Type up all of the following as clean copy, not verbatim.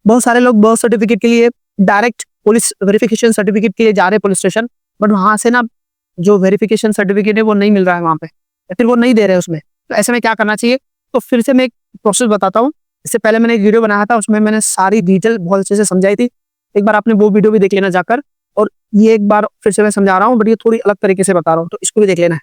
बहुत सारे लोग बर्थ सर्टिफिकेट के लिए डायरेक्ट पुलिस वेरिफिकेशन सर्टिफिकेट के लिए जा रहे हैं पुलिस स्टेशन, बट वहां से ना जो वेरिफिकेशन सर्टिफिकेट है वो नहीं मिल रहा है वहां पे, या फिर वो नहीं दे रहे उसमें। तो ऐसे में क्या करना चाहिए, तो फिर से मैं एक प्रोसेस बताता हूँ। इससे पहले मैंने एक वीडियो बनाया था, उसमें मैंने सारी डिटेल बहुत अच्छे से समझाई थी। एक बार आपने वो वीडियो भी देख लेना जाकर, और ये एक बार फिर से मैं समझा रहा हूँ, बट ये थोड़ी अलग तरीके से बता रहा हूँ, तो इसको भी देख लेना है।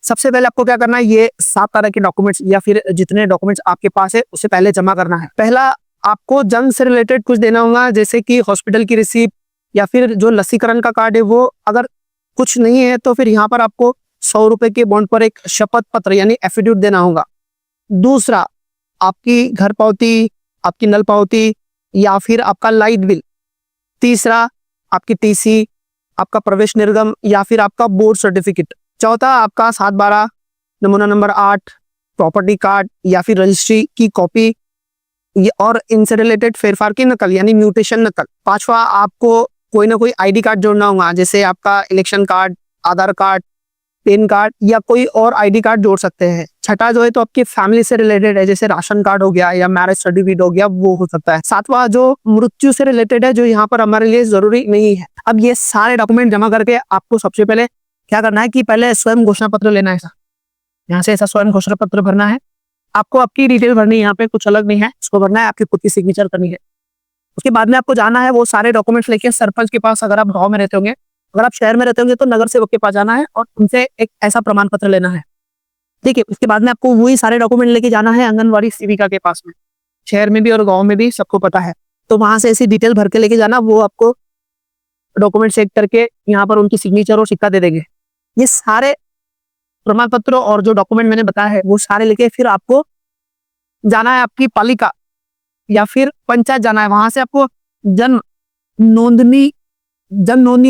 सबसे पहले आपको क्या करना है, ये 7 तरह के डॉक्यूमेंट्स या फिर जितने डॉक्यूमेंट्स आपके पास है उससे पहले जमा करना है। पहला, आपको जंग से रिलेटेड कुछ देना होगा, जैसे कि हॉस्पिटल की रिसीप्ट या फिर जो लसीकरण का कार्ड है वो। अगर कुछ नहीं है तो फिर यहाँ पर आपको 100 रुपए के बॉन्ड पर एक शपथ पत्र यानी एफिडेविट देना होगा। दूसरा, आपकी घर पावती, आपकी नल पावती या फिर आपका लाइट बिल। तीसरा, आपकी टीसी, आपका प्रवेश निर्गम या फिर आपका बोर्ड सर्टिफिकेट। चौथा, आपका 7/12 नमूना नंबर 8 प्रॉपर्टी कार्ड या फिर रजिस्ट्री की कॉपी और इनसे रिलेटेड फेरफार की नकल यानी म्यूटेशन नकल। पांचवा, आपको कोई ना कोई आईडी कार्ड जोड़ना होगा, जैसे आपका इलेक्शन कार्ड, आधार कार्ड, पैन कार्ड या कोई और आईडी कार्ड जोड़ सकते हैं। छठा जो है तो आपकी फैमिली से रिलेटेड है, जैसे राशन कार्ड हो गया या मैरिज सर्टिफिकेट हो गया, वो हो सकता है। सातवां, जो मृत्यु से रिलेटेड है, जो यहाँ पर हमारे लिए जरूरी नहीं है। अब ये सारे डॉक्यूमेंट जमा करके आपको सबसे पहले क्या करना है कि पहले स्वयं घोषणा पत्र लेना है। यहाँ से ऐसा स्वयं घोषणा पत्र भरना है। आपको आपकी डिटेल भरनी है, यहाँ पे कुछ अलग नहीं है, इसको भरना है, आपकी खुद की सिग्नेचर करनी है। उसके बाद में आपको जाना है वो सारे डॉक्यूमेंट्स लेके सरपंच के पास, अगर आप गांव में रहते होंगे। अगर आप शहर में रहते होंगे तो नगर सेवक के पास जाना है और उनसे एक ऐसा प्रमाण पत्र लेना है। ठीक है, उसके बाद में आपको वही सारे डॉक्यूमेंट लेके जाना है आंगनवाड़ी सेविका के पास में। शहर में भी और गाँव में भी सबको पता है, तो वहां से ऐसी डिटेल भर के लेके जाना, वो आपको डॉक्यूमेंट चेक करके यहाँ पर उनकी सिग्नेचर और सिक्का दे देंगे। ये सारे प्रमाण पत्र और जो डॉक्यूमेंट मैंने बताया है वो सारे लेके फिर आपको जाना है आपकी पालिका या फिर पंचायत जाना है। वहां से आपको जन नोंदनी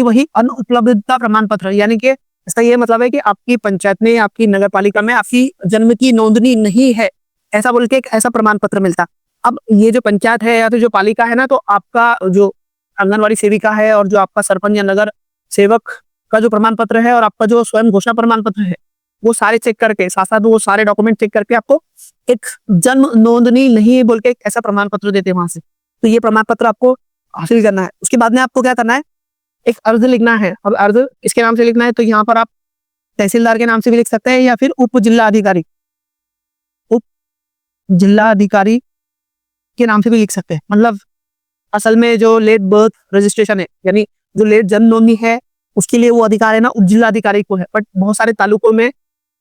वही अनुपलब्धता प्रमाण पत्र, यानी कि इसका ये मतलब है कि आपकी पंचायत में, आपकी नगर पालिका में आपकी जन्म की नोंदनी नहीं है, ऐसा बोल के एक ऐसा प्रमाण पत्र मिलता। अब ये जो पंचायत है या तो जो पालिका है ना, तो आपका जो आंगनवाड़ी सेविका है और जो आपका सरपंच या नगर सेवक का जो प्रमाण पत्र है और आपका जो स्वयं घोषणा प्रमाण पत्र है, वो सारे चेक करके, साथ साथ वो सारे डॉक्यूमेंट चेक करके आपको एक जन्म नोंदनी नहीं बोल के एक ऐसा प्रमाण पत्र देते हैं वहां से। तो ये प्रमाण पत्र आपको हासिल करना है। उसके बाद में आपको क्या करना है, एक अर्ज लिखना है। अब अर्ज किसके नाम से लिखना है, तो यहाँ पर आप तहसीलदार के नाम से भी लिख सकते हैं या फिर उप जिला अधिकारी के नाम से भी लिख सकते हैं। मतलब असल में जो लेट बर्थ रजिस्ट्रेशन है, यानी जो लेट जन्म नोंदनी है, उसके लिए वो अधिकार है ना उप जिलाधिकारी को है। बट बहुत सारे तालुकों में,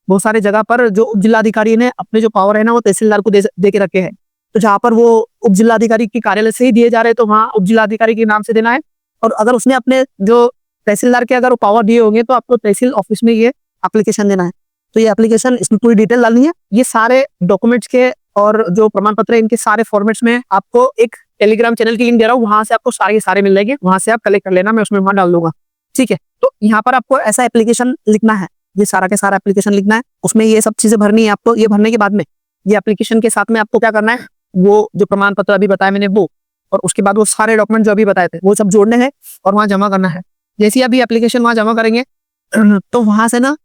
बहुत सारे जगह पर जो उप जिलाधिकारी ने अपने जो पावर है ना वो तहसीलदार को दे के रखे हैं। तो जहाँ पर वो उप जिलाधिकारी के कार्यालय से ही दिए जा रहे हैं, तो वहाँ उप जिलाधिकारी के नाम से देना है। और अगर उसने अपने जो तहसीलदार के अगर पावर दिए होंगे तो आपको तहसील ऑफिस में ये एप्लीकेशन देना है। तो ये एप्लीकेशन, इसमें पूरी डिटेल डालनी है। ये सारे डॉक्यूमेंट्स के और जो प्रमाण पत्र है, इनके सारे फॉर्मेट्स में आपको एक टेलीग्राम चैनल की लिंक दे रहा हूँ, वहां से आपको सारे मिल जाएंगे, वहां से आप कलेक्ट कर लेना, मैं उसमें वहां डाल दूंगा। ठीक है, तो यहाँ पर आपको ऐसा एप्लीकेशन लिखना है, ये सारा के सारा एप्लीकेशन लिखना है, उसमें ये सब चीजें भरनी है आपको। ये भरने के बाद में ये एप्लीकेशन के साथ में आपको क्या करना है, वो जो प्रमाण पत्र अभी बताया मैंने वो, और उसके बाद वो सारे डॉक्यूमेंट जो अभी बताए थे वो सब जोड़ने हैं और वहां जमा करना है। जैसे अभी एप्लीकेशन वहां जमा करेंगे तो वहां से ना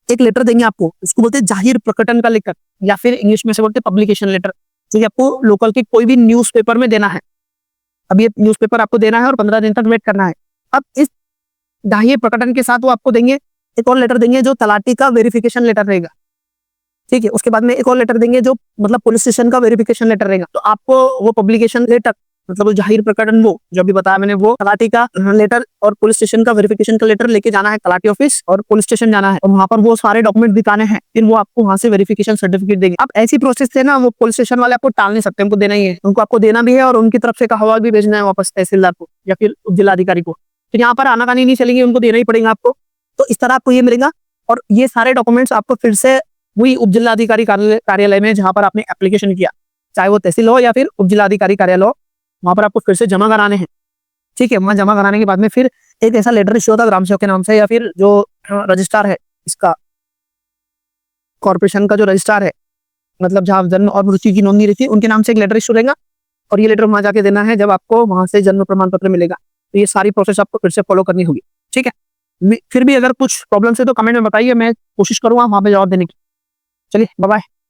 एक लेटर देंगे आपको, इसको बोलते हैं जाहिर प्रकटन का लेटर, या फिर इंग्लिश में से बोलते हैं पब्लिकेशन लेटर, जो कि आपको लोकल के कोई भी न्यूज़पेपर में देना है। अब ये न्यूज़पेपर आपको देना है और 15 दिन तक वेट करना है। अब इस जाहिर प्रकटन के साथ वो आपको देंगे एक और लेटर देंगे जो तलाटी का वेरिफिकेशन लेटर रहेगा। ठीक है, उसके बाद में एक और लेटर देंगे जो मतलब पुलिस स्टेशन का वेरिफिकेशन लेटर रहेगा। तो आपको वो पब्लिकेशन लेटर, मतलब जाहिर प्रकटन, वो जो भी बताया मैंने, वो तलाटी का लेटर और पुलिस स्टेशन का वेरिफिकेशन का लेटर लेके जाना है तलाटी ऑफिस, और पुलिस स्टेशन जाना है और वहां पर वो सारे डॉक्यूमेंट दिखाने हैं। फिर वो आपको वहां से वेरिफिकेशन सर्टिफिकेट देंगे। अब ऐसी प्रोसेस से ना वो पुलिस स्टेशन वाले आपको टाल नहीं सकते, उनको देना ही है, उनको आपको देना भी है और उनकी तरफ से हवाला भी भेजना है वापस तहसीलदार को या फिर जिलाधिकारी को। तो यहाँ पर आनाकानी नहीं चलेगी, उनको देना ही पड़ेगा आपको। तो इस तरह आपको ये मिलेगा। और ये सारे डॉक्यूमेंट्स आपको फिर से वही उप जिलाधिकारी कार्यालय में, जहां पर आपने एप्लीकेशन किया, चाहे वो तहसील हो या फिर उप जिलाधिकारी कार्यालय हो, वहां पर आपको फिर से जमा कराने हैं। ठीक है, वहां जमा कराने के बाद में फिर एक ऐसा लेटर इश्यू होता ग्राम सेवक के नाम से, या फिर जो रजिस्ट्रार है, इसका कॉर्पोरेशन का जो रजिस्ट्रार है, मतलब जहां जन्म और मृत्यु की नोंदनी रहती है, उनके नाम से एक लेटर इश्यू रहेगा। और ये लेटर वहां जाके देना है जब आपको वहां से जन्म प्रमाण पत्र मिलेगा। तो ये सारी प्रोसेस आपको फिर से फॉलो करनी होगी। ठीक है, फिर भी अगर कुछ प्रॉब्लम है तो कमेंट में बताइए, मैं कोशिश करूंगा वहां पे जवाब देने की। चलिए, बाय बाय।